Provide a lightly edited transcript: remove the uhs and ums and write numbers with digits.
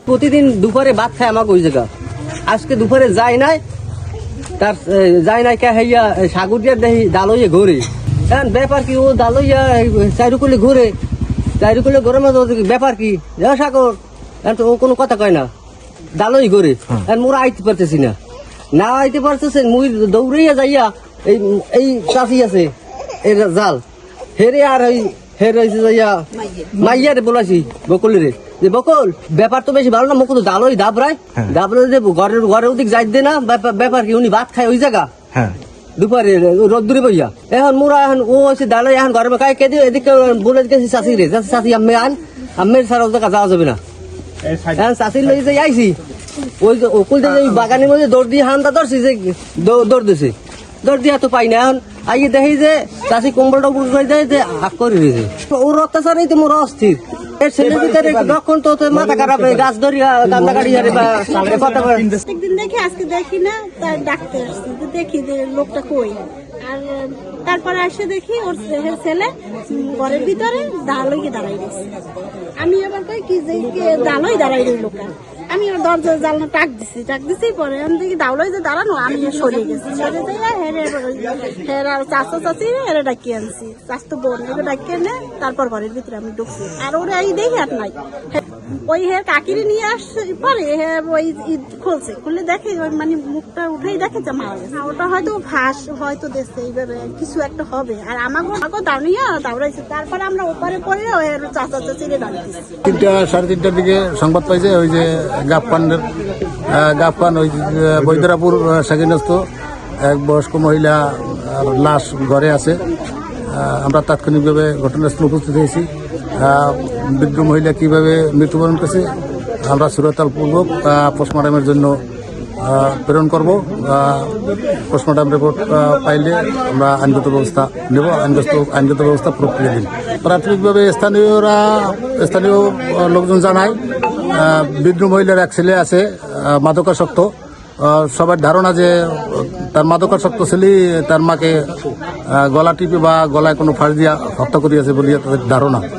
প্রতিদিন দুপুরে ভাত খায় আমাকে ওই জায়গা। আজকে দুপুরে যায় নাই, তার যায় নাই কে হইয়া সাগরিয়া দেখি ডালইয়া ঘুরে। এখন ব্যাপার কি, ও ডালইয়া চারুকুলে ঘুরে, চারুকুলে ঘুরে ব্যাপার কি সাগর, এখন তো ও কোনো কথা কয় না, ডালই ঘুরে। এখন মোরা আইতে পারতেছি না আইতে পারতেছে, মুই দৌড়াইয়া যাইয়া এই চাষি আছে এই জাল হেরে, আর ওই হেরে যাইয়া মাইয়ারে বলাইছি বকুলের যে বকুল ব্যাপার তো বেশি ভালো না, মুখ তো ডালই দাবরায় যে ঘরের ওদিক যাই দে না, ব্যাপার কি উনি ভাত খায় ওই জায়গা দুপুরে রোদ্দুরে বইয়া। এখন মোরা এখন ও হচ্ছে ডালাই এখন ঘরে খাই কে দিয়ে এদিকে বলে গেছি চাষি রে, চাষি আমি আমের ছাড়া ও জায়গা যাওয়া যাবে না। এখন চাষির লই যে আইসি ওই ওকুল বাগানের মধ্যে দৌড় দিয়ে হান্দা ধরছি যে দৌড় দিছে, দৌড় দিয়ে তো পাই না। এখন আইয়ে দেখি যে চাষি কম্বলটা উপর করে দেয় যে হাক করে দিয়েছে। ওর অত্যাচারেই তো মোরা অস্থির। এর ছেলের ভিতরে যখন তো মাথা খারাপ, গাছ ধরিয়া গান্দা কাটি হারে বা কথা বলে। একদিন দেখি আজকে দেখি না, তার ডাকতে আসছি দেখি যে লোকটা কই, আর তারপরে এসে দেখি ওর ছেলে ঘরের ভিতরে দাঁড়াই গেছে। আমি আবার কই কি যে দাঁড়াই রইল লোকটা, আমি ওর দরজা জানলা টাক দিছি পরে আমি দেখি দাওলাই যে দাঁড়ানো, আমি সরিয়ে গেছি, সরে যাই আর চাচা চাচি এরা ডাকিয়ে আনছি, চাচতো বোন ডাকিয়ে এনে তারপর ঘরের ভিতরে আমি ঢুকছি। আর ওরা এই দেখি আর নাই, ওই কাকিরে নিয়ে আসছে পরে ওই খুলছে, খুলে দেখে ওই মানে মুখটা উঠেই দেখে যে মারা গেছে। ওটা হয়তো ফাঁস হয়তো দেখছে, এইভাবে কিছু একটা হবে। আর আমাকে দাঁড়াইছে, তারপরে আমরা ওপারে পরে ওই চাচা চাচিরে ডাকতেছি। 3:30টার দিকে সংবাদ পাইছে ওই যে গাফপান ওই বৈদ্যরাপুর সেকেন্ডস্থ এক বয়স্ক মহিলা লাশ ঘরে আছে। আমরা তাৎক্ষণিকভাবে ঘটনাস্থলে উপস্থিত হয়েছি। বৃদ্ধ মহিলা কিভাবে মৃত্যুবরণ করেছে আমরা সুরতালপূর্বক পোস্টমর্টমের জন্য প্রেরণ করব। পোস্টমর্টম রিপোর্ট পাইলে আমরা আইনগত ব্যবস্থা নেব, আইনগত ব্যবস্থা প্রক্রিয়া দিন। প্রাথমিকভাবে স্থানীয় লোকজন জানায় বৃদ্ধ মহিলার এক ছেলে আছে মাদকাসক্ত। সবার ধারণা যে তার মাদকাসক্ত ছেলেই তার মাকে গলা টিপে বা গলায় কোনো ফাঁস দিয়া হত্যা করিয়াছে বলিয়া তাদের ধারণা।